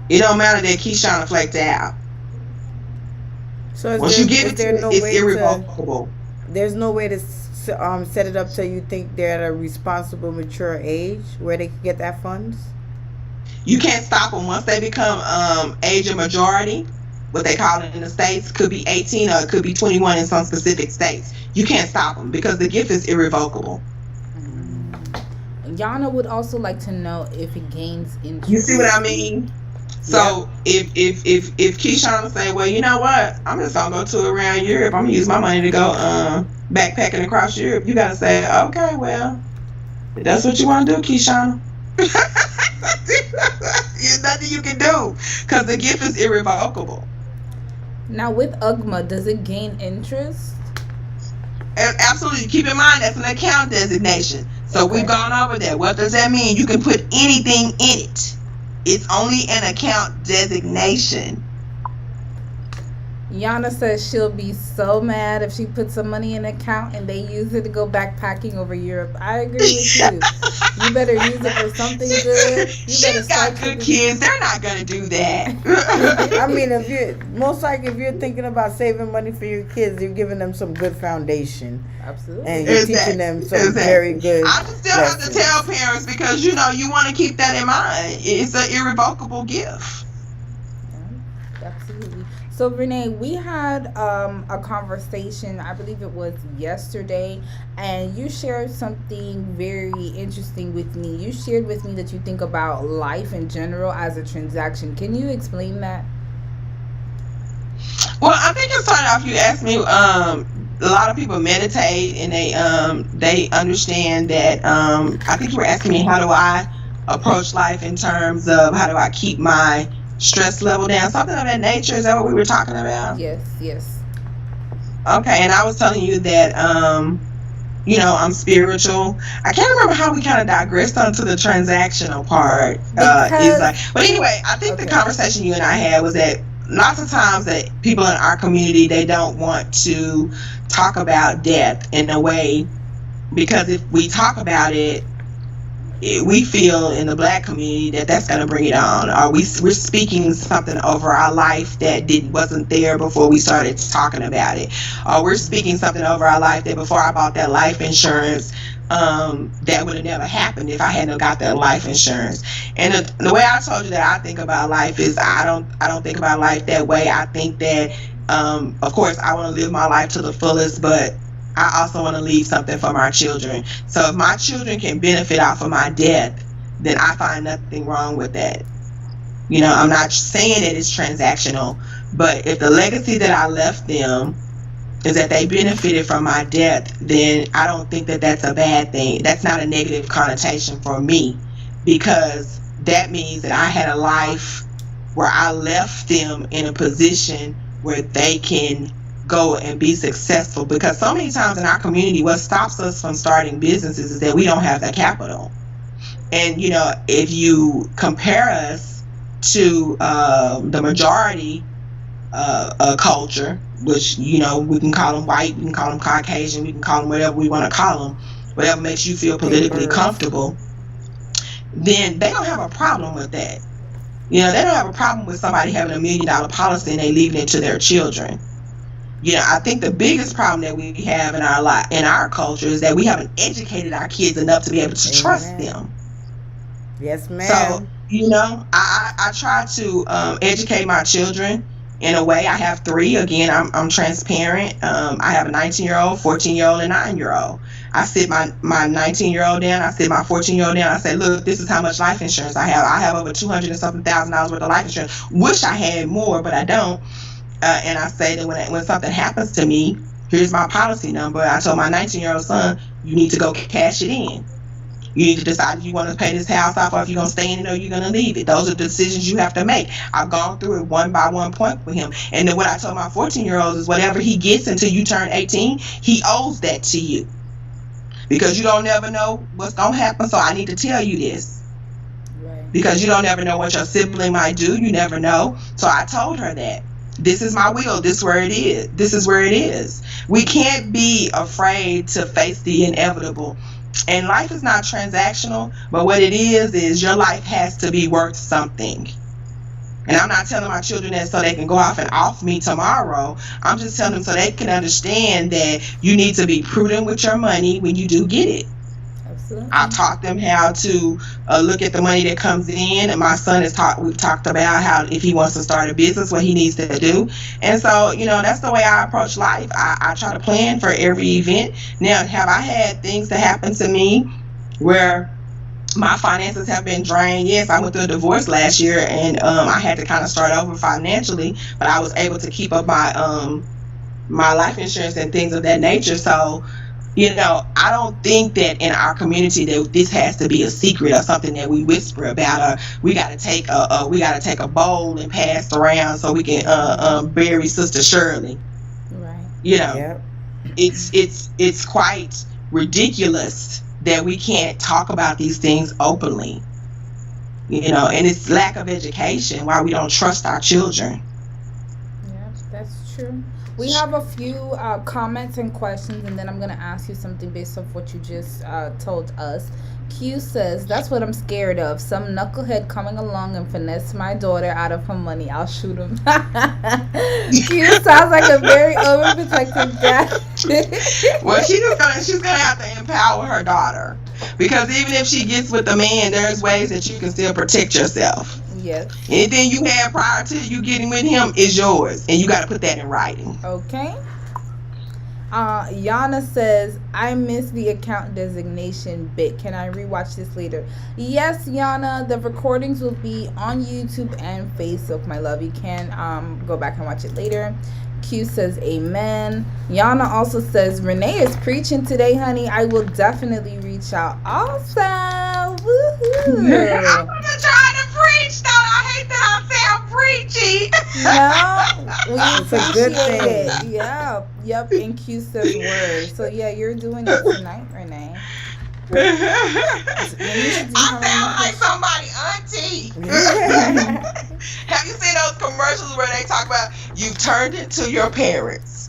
It don't matter that Keyshawn flaked out. So is Once there you give is it to there it, no it's way to irrevocable. there's no way to set it up so you think they're at a responsible, mature age where they can get that funds? You can't stop them once they become age of majority. What they call it in the states could be 18 or it could be 21 in some specific states. You can't stop them because the gift is irrevocable. Yana would also like to know if it gains You see what interest. I mean? Yep. So if Keyshawn say, well, you know what, I'm just gonna go to around Europe. I'm gonna use my money to go backpacking across Europe. You gotta say, okay, well, if that's what you want to do, Keyshawn. There's nothing you can do because the gift is irrevocable. Now with UGMA, does it gain interest? And absolutely, keep in mind that's an account designation. So we've gone over that. What does that mean? You can put anything in it. It's only an account designation. Yana says she'll be so mad if she puts some money in an account and they use it to go backpacking over Europe. I agree with you. You better use it for something good. You better She's got start good taking- kids. They're not gonna do that. I mean, if you most likely if you're thinking about saving money for your kids, you're giving them some good foundation, Absolutely. and you're teaching them some very good. I just still have to lessons. tell parents because you want to keep that in mind. It's an irrevocable gift. Yeah, absolutely. So Renee, we had a conversation, I believe it was yesterday, and you shared something very interesting with me. You shared with me that you think about life in general as a transaction. Can you explain that? Well, I think it started off. You asked me. A lot of people meditate and they understand that. I think you were asking me how do I approach life in terms of how do I keep my stress level down, something of that nature. Is that what we were talking about? Yes. Okay, and I was telling you that I'm spiritual. I can't remember how we kind of digressed onto the transactional part. But anyway, I think the conversation you and I had was that lots of times that people in our community, they don't want to talk about death in a way because if we talk about it, we feel in the Black community that that's going to bring it on, or we're speaking something over our life that wasn't there before we started talking about it, or we're speaking something over our life that before I bought that life insurance, that would have never happened if I hadn't got that life insurance. And the way I told you that I think about life is I don't think about life that way. I think that of course I want to live my life to the fullest, but I also want to leave something for my children. So if my children can benefit off of my death, then I find nothing wrong with that. I'm not saying that it's transactional, but if the legacy that I left them is that they benefited from my death, then I don't think that that's a bad thing. That's not a negative connotation for me, because that means that I had a life where I left them in a position where they can go and be successful. Because so many times in our community, what stops us from starting businesses is that we don't have the capital. And if you compare us to the majority culture, which we can call them white, we can call them Caucasian, we can call them whatever we want to call them, whatever makes you feel politically comfortable, then they don't have a problem with that. They don't have a problem with somebody having $1 million policy and they leaving it to their children. I think the biggest problem that we have in our culture is that we haven't educated our kids enough to be able to trust them. Yes, ma'am. So, I try to educate my children in a way. I have 3. Again, I'm transparent. I have a 19-year-old, 14-year-old, and 9-year-old. I sit my 19-year-old down. I sit my 14-year-old down. I say, look, this is how much life insurance I have. I have over $200 and something thousand worth of life insurance. Wish I had more, but I don't. And I say that when something happens to me, here's my policy number. I told my 19-year-old son, you need to go cash it in. You need to decide if you want to pay this house off or if you're going to stay in it or you're going to leave it. Those are the decisions you have to make. I've gone through it one by one point with him. And then what I told my 14-year-old is whatever he gets until you turn 18, he owes that to you. Because you don't never know what's going to happen. So I need to tell you this. Right. Because you don't never know what your sibling might do. You never know. So I told her that. This is my will. This is where it is. This is where it is. We can't be afraid to face the inevitable. And life is not transactional, but what it is your life has to be worth something. And I'm not telling my children that so they can go off and off me tomorrow. I'm just telling them so they can understand that you need to be prudent with your money when you do get it. I Absolutely. taught them how to look at the money that comes in, and my son has taught. We've talked about how if he wants to start a business, what he needs to do, and so that's the way I approach life. I try to plan for every event. Now, have I had things that happen to me where my finances have been drained? Yes, I went through a divorce last year, and I had to kind of start over financially, but I was able to keep up my life insurance and things of that nature. So I don't think that in our community that this has to be a secret or something that we whisper about, or we got to take a bowl and pass around so we can bury Sister Shirley. Right. Yep. It's quite ridiculous that we can't talk about these things openly. And it's lack of education why we don't trust our children. Yeah, that's true. We have a few comments and questions, and then I'm going to ask you something based off what you just told us. Q says, that's what I'm scared of. Some knucklehead coming along and finesse my daughter out of her money. I'll shoot him. Q sounds like a very overprotective dad. Well, she's gonna have to empower her daughter, because even if she gets with the man, there's ways that you can still protect yourself. Yes. Anything you had prior to you getting with him is yours, and you got to put that in writing. Okay. Yana says, I miss the account designation bit. Can I rewatch this later? Yes, Yana. The recordings will be on YouTube and Facebook, my love. You can go back and watch it later. Q says, amen. Yana also says, Renee is preaching today, honey. I will definitely reach out. Awesome. Woohoo. I'm gonna try to preach, though. I hate that I sound preachy. No, we It's a good appreciate thing. it. Yeah. Yep. And Q says word. So yeah, you're doing it tonight, Renee. I sound like somebody auntie. Have you seen those commercials where they talk about you've turned into your parents?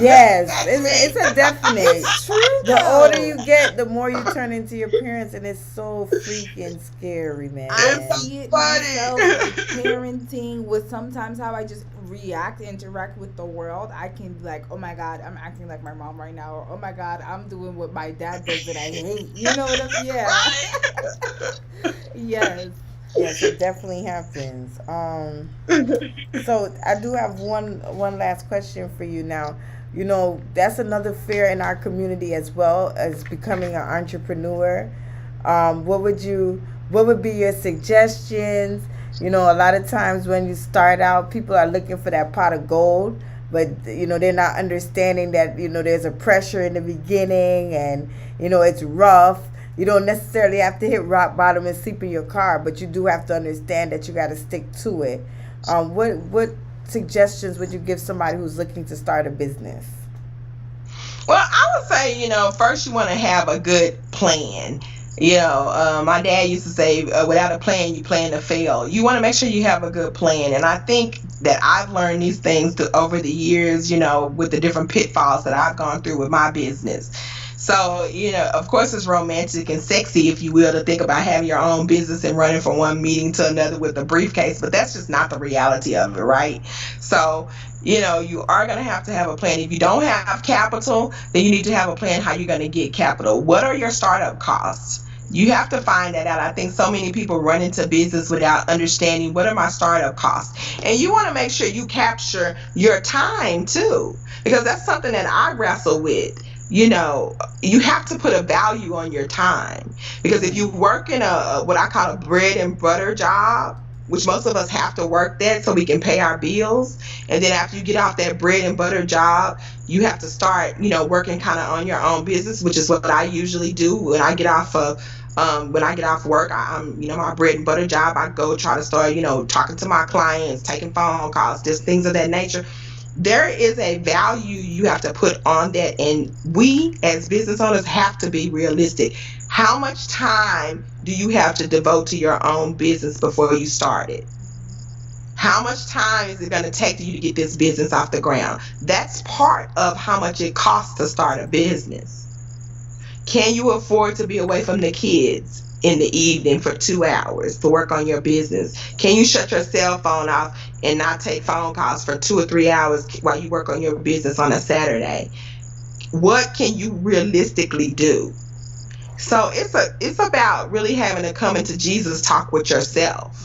Yes, it's a definite. It's true. The older you get, the more you turn into your parents, and it's so freaking scary, man. I see it funny. myself, like parenting with sometimes how I just interact with the world. I can be like, oh my god, I'm acting like my mom right now, or oh my god, I'm doing what my dad does that I hate. You know what I'm saying? Yeah. Yes. Yes, it definitely happens. So I do have one last question for you now. That's another fear in our community as well as becoming an entrepreneur. What would be your suggestions? A lot of times when you start out, people are looking for that pot of gold, but they're not understanding that there's a pressure in the beginning, and it's rough. You don't necessarily have to hit rock bottom and sleep in your car, but you do have to understand that you got to stick to it. What suggestions would you give somebody who's looking to start a business? Well, I would say, first you want to have a good plan. My dad used to say, without a plan, you plan to fail. You want to make sure you have a good plan. And I think that I've learned these things over the years, with the different pitfalls that I've gone through with my business. So, of course, it's romantic and sexy, if you will, to think about having your own business and running from one meeting to another with a briefcase, but that's just not the reality of it, right? So, you are going to have a plan. If you don't have capital, then you need to have a plan how you're going to get capital. What are your startup costs? You have to find that out. I think so many people run into business without understanding what are my startup costs. And you want to make sure you capture your time too, because that's something that I wrestle with. You have to put a value on your time, because if you work in what I call a bread and butter job, which most of us have to work that so we can pay our bills, and then after you get off that bread and butter job, you have to start working kind of on your own business, which is what I usually do when I get off work. I'm my bread and butter job, I go try to start talking to my clients, taking phone calls, just things of that nature. There is a value you have to put on that, and we as business owners have to be realistic. How much time do you have to devote to your own business before you start it? How much time is it going to take you to get this business off the ground? That's part of how much it costs to start a business. Can you afford to be away from the kids? in the evening for 2 hours to work on your business? Can you shut your cell phone off and not take phone calls for 2 or 3 hours while you work on your business on a Saturday? What can you realistically do? So it's about really having a coming to Jesus talk with yourself.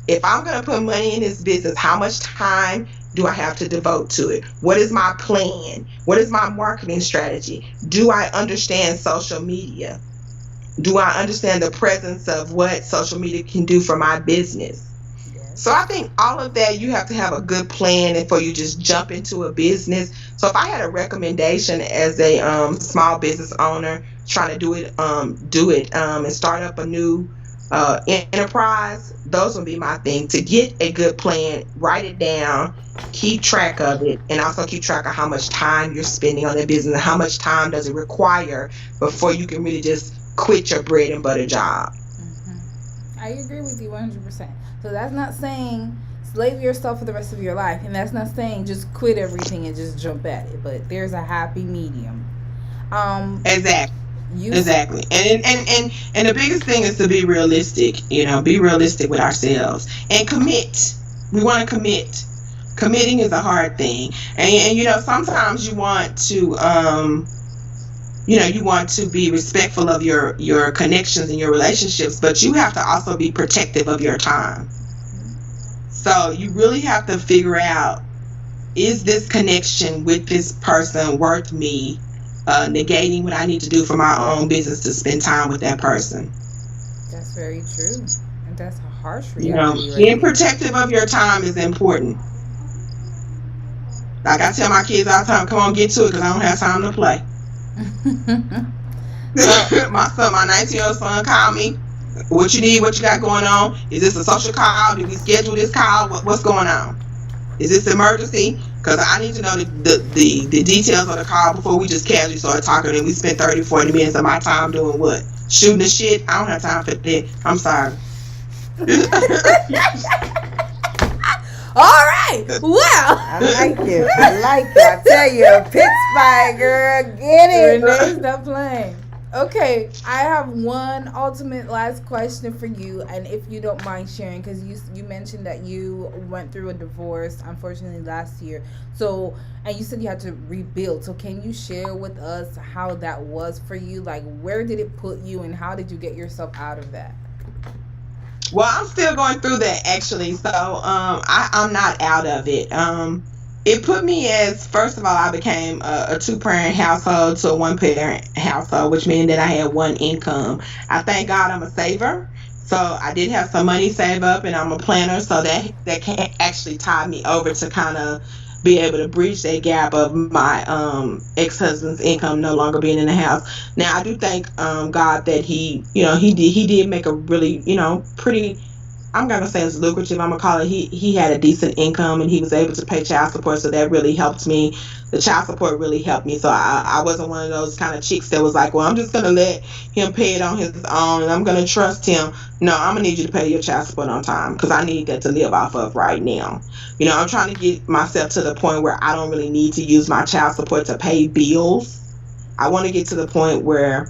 If I'm going to put money in this business, how much time do I have to devote to it? What is my plan? What is my marketing strategy? Do I understand social media? Do I understand the presence of what social media can do for my business? So I think all of that, you have to have a good plan before you just jump into a business. So if I had a recommendation as a small business owner trying to do it and start up a new enterprise, those would be my thing. To get a good plan, write it down, keep track of it, and also keep track of how much time you're spending on that business and how much time does it require before you can really just quit your bread and butter job. I agree with you 100%. So that's not saying slave yourself for the rest of your life, and that's not saying just quit everything and just jump at it. But there's a happy medium. Exactly. Exactly. And the biggest thing is to be realistic. Be realistic with ourselves and commit. We want to commit. Committing is a hard thing, and sometimes you want to you want to be respectful of your connections and your relationships, but you have to also be protective of your time. So you really have to figure out, is this connection with this person worth me negating what I need to do for my own business to spend time with that person? That's very true. And that's a harsh reality. Being protective of your time is important. Like I tell my kids all the time, come on, get to it, because I don't have time to play. My 19-year-old son called me. What you need? What you got going on? Is this a social call? Did we schedule this call? What's going on? Is this emergency? Because I need to know the details of the call before we just casually start talking and we spend 30-40 minutes of my time doing what? Shooting the shit? I don't have time for that. I'm sorry. All right. Well, I like it. I tell you, a pit spy, girl. Get it. Renee's not playing. Okay, I have one ultimate last question for you, and if you don't mind sharing, because you mentioned that you went through a divorce, unfortunately, last year. So, and you said you had to rebuild. So, can you share with us how that was for you? Like, where did it put you, and how did you get yourself out of that? Well, I'm still going through that, actually. So I'm not out of it. It put me as, first of all, I became a two-parent household to a one-parent household, which means that I had one income. I thank God I'm a saver. So I did have some money saved up, and I'm a planner. So that can actually tie me over to kind of be able to bridge that gap of my ex-husband's income no longer being in the house. Now I do thank God that he did make a really pretty, I'm gonna say it's lucrative, I'm gonna call it, he had a decent income and he was able to pay child support, so that really helped me. The child support really helped me, so I wasn't one of those kind of chicks that was like, well, I'm just gonna let him pay it on his own and I'm gonna trust him. No, I'm gonna need you to pay your child support on time, because I need that to live off of right now. I'm trying to get myself to the point where I don't really need to use my child support to pay bills. I want to get to the point where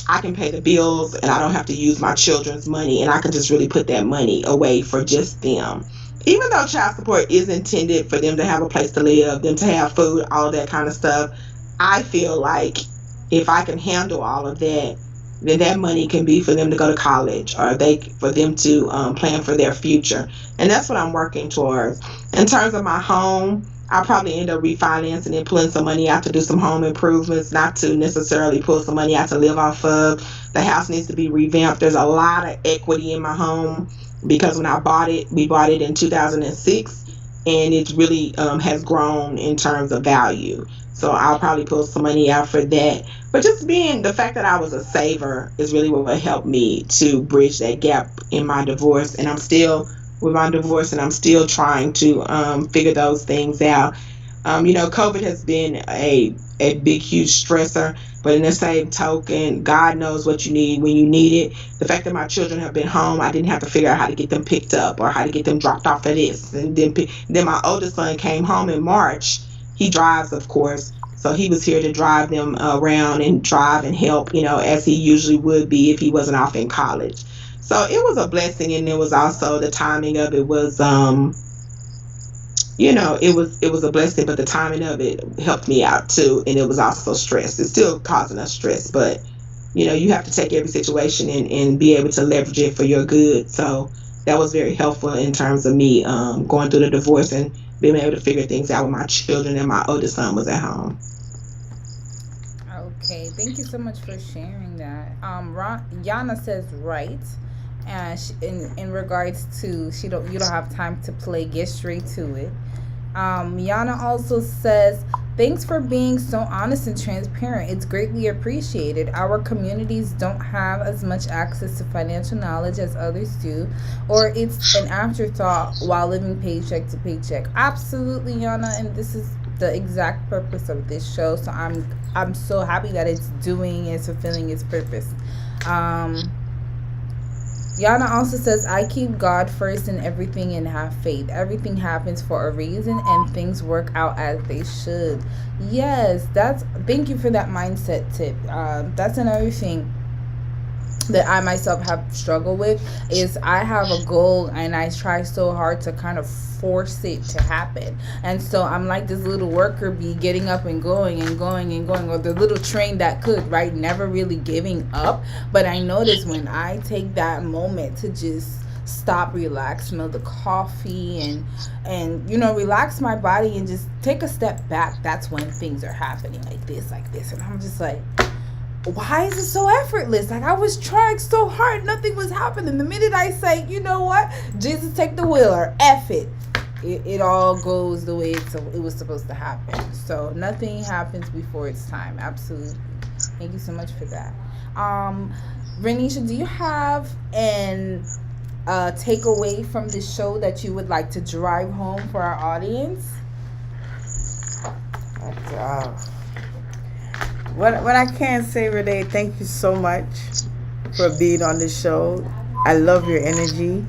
I can pay the bills and I don't have to use my children's money, and I can just really put that money away for just them. Even though child support is intended for them to have a place to live, them to have food, all of that kind of stuff, I feel like if I can handle all of that, then that money can be for them to go to college, or for them to plan for their future. And that's what I'm working towards. In terms of my home, I'll probably end up refinancing and pulling some money out to do some home improvements, not to necessarily pull some money out to live off of. The house needs to be revamped. There's a lot of equity in my home, because when I bought it, we bought it in 2006, and it really has grown in terms of value. So I'll probably pull some money out for that. But just the fact that I was a saver is really what helped me to bridge that gap in my divorce. And I'm still with my divorce, and I'm still trying to figure those things out. COVID has been a big, huge stressor. But in the same token, God knows what you need when you need it. The fact that my children have been home, I didn't have to figure out how to get them picked up or how to get them dropped off at this. And then my oldest son came home in March. He drives, of course. So he was here to drive them around and drive and help, as he usually would be if he wasn't off in college. So it was a blessing, and it was also the timing of it was, it was a blessing, but the timing of it helped me out too, and it was also stress. It's still causing us stress, but you have to take every situation and be able to leverage it for your good. So that was very helpful in terms of me going through the divorce and being able to figure things out with my children, and my oldest son was at home. Okay, thank you so much for sharing that. Yana says right, and in regards to you don't have time to play. Get straight to it. Yana also says, thanks for being so honest and transparent. It's greatly appreciated. Our communities don't have as much access to financial knowledge as others do, or it's an afterthought while living paycheck to paycheck. Absolutely, Yana, and this is the exact purpose of this show. So I'm so happy that it's doing and fulfilling its purpose. Um, Yana also says, I keep God first in everything and have faith. Everything happens for a reason and things work out as they should. Yes, thank you for that mindset tip. That's another thing that I myself have struggled with is I have a goal and I try so hard to kind of force it to happen. And so I'm like this little worker bee getting up and going and going and going, or the little train that could, right? Never really giving up. But I notice when I take that moment to just stop, relax, smell the coffee and relax my body and just take a step back, that's when things are happening like this. And I'm just like, why is it so effortless? Like, I was trying so hard, nothing was happening. The minute I say, you know what, Jesus, take the wheel, or F it all goes the way it was supposed to happen. So nothing happens before it's time. Absolutely. Thank you so much for that. Renisha, do you have an takeaway from this show that you would like to drive home for our audience? What I can say, Renee, thank you so much for being on the show. I love your energy.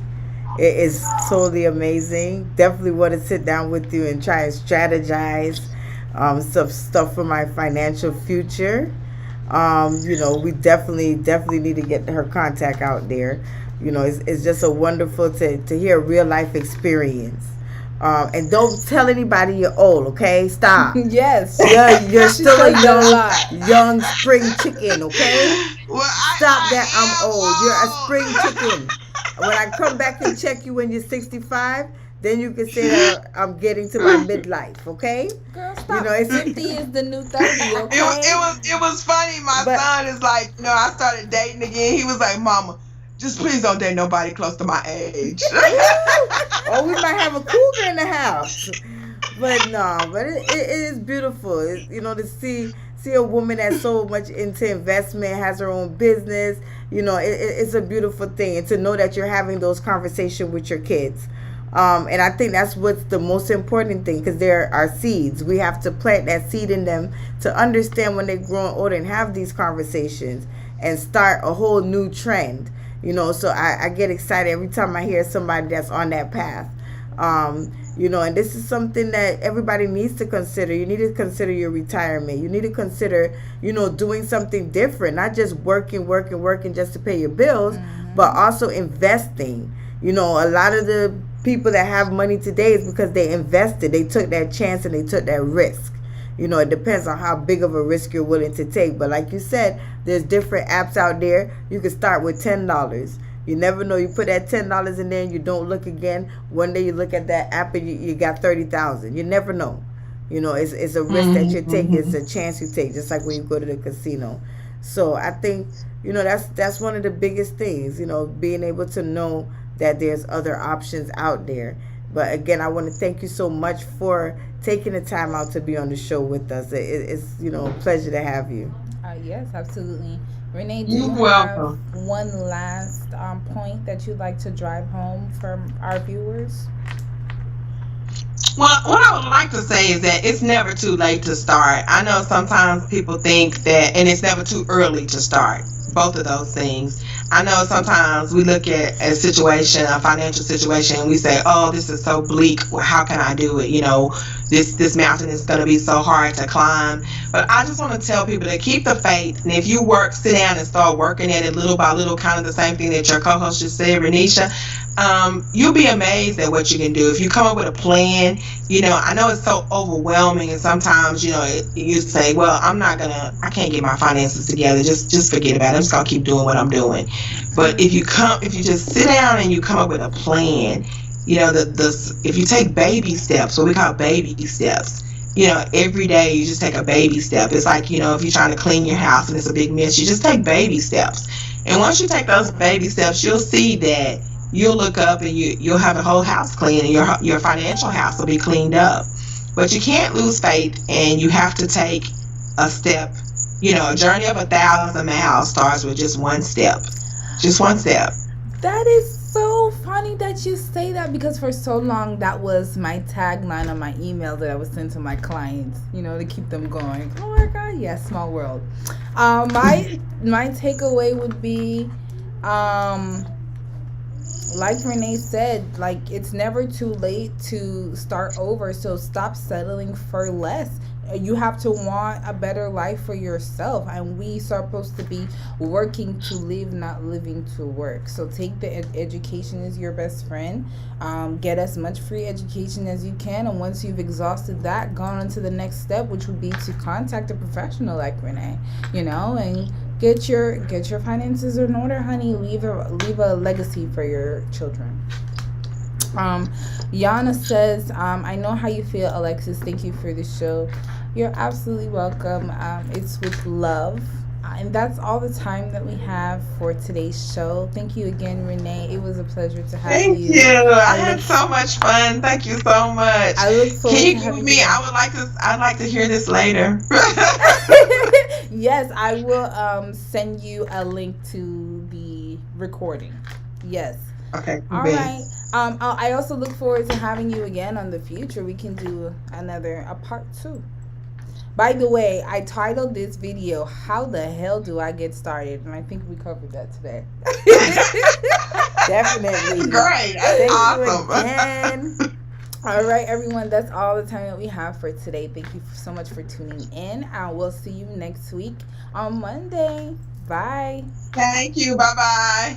It is totally amazing. Definitely want to sit down with you and try and strategize some stuff for my financial future. We definitely need to get her contact out there. It's just a wonderful to hear a real life experience. And don't tell anybody you're old, okay? Stop. Yes. You're still a young spring chicken, okay? Well, Stop that, I'm old. You're a spring chicken. When I come back and check you when you're 65, then you can say that I'm getting to my midlife, okay? Girl, stop. 50 is the new 30, okay? It was funny. My son is like, I started dating again. He was like, Mama, just please don't date nobody close to my age. Or we might have a cougar in the house. But it is beautiful. To see a woman that's so much into investment, has her own business. It's a beautiful thing. And to know that you're having those conversations with your kids. And I think that's what's the most important thing, because there are seeds. We have to plant that seed in them to understand when they're growing older and have these conversations and start a whole new trend. So I get excited every time I hear somebody that's on that path. And this is something that everybody needs to consider. You need to consider your retirement. You need to consider, doing something different, not just working just to pay your bills, but also investing. A lot of the people that have money today is because they invested. They took that chance and they took that risk. It depends on how big of a risk you're willing to take. But like you said, there's different apps out there. You can start with $10. You never know. You put that $10 in there and you don't look again. One day you look at that app and you got 30,000. You never know. It's a risk that you take. It's a chance you take, just like when you go to the casino. So I think, that's one of the biggest things, being able to know that there's other options out there. But again, I want to thank you so much for taking the time out to be on the show with us. It's a pleasure to have you. Yes, absolutely. Renee, do You're you welcome. have one last point that you'd like to drive home from our viewers? Well, what I would like to say is that it's never too late to start. I know sometimes people think that, and it's never too early to start. Both of those things. I know sometimes we look at a situation, a financial situation, and we say, "Oh, this is so bleak. Well, how can I do it? This mountain is going to be so hard to climb." But I just want to tell people to keep the faith, and if you sit down and start working at it little by little, kind of the same thing that your co-host just said, Renisha. You'll be amazed at what you can do if you come up with a plan. I know it's so overwhelming, and sometimes you say, "Well, I can't get my finances together. Just forget about it. I'm just gonna keep doing what I'm doing." But if you just sit down and you come up with a plan, if you take baby steps, what we call baby steps. Every day you just take a baby step. It's like, if you're trying to clean your house and it's a big mess, you just take baby steps. And once you take those baby steps, you'll see that you'll look up and you'll have the whole house clean, and your financial house will be cleaned up. But you can't lose faith, and you have to take a step. A journey of 1,000 miles starts with just one step. Just one step. That is so funny that you say that, because for so long that was my tagline on my email that I would send to my clients, to keep them going. Oh my God, yes, small world. My takeaway would be, like Renee said, like, it's never too late to start over. So stop settling for less. You have to want a better life for yourself, and we are supposed to be working to live, not living to work. So take the education as your best friend. Get as much free education as you can, and once you've exhausted that, go on to the next step, which would be to contact a professional like Renee, and get your finances in order, honey. Leave a legacy for your children. Yana says, I know how you feel, Alexis. Thank you for the show. You're absolutely welcome. It's with love. And that's all the time that we have for today's show. Thank you again, Renee. It was a pleasure to have you. Thank you. I had so much fun. Thank you so much. I look forward Can you to give having me? you. I'd like to hear this later. Yes, I will send you a link to the recording. Yes. Okay. All right. I also look forward to having you again on the future. We can do a part 2. By the way, I titled this video, "How the Hell Do I Get Started?" And I think we covered that today. Definitely. Great. That's awesome. You again. All right, everyone. That's all the time that we have for today. Thank you so much for tuning in. And we'll see you next week on Monday. Bye. Thank you. Bye-bye.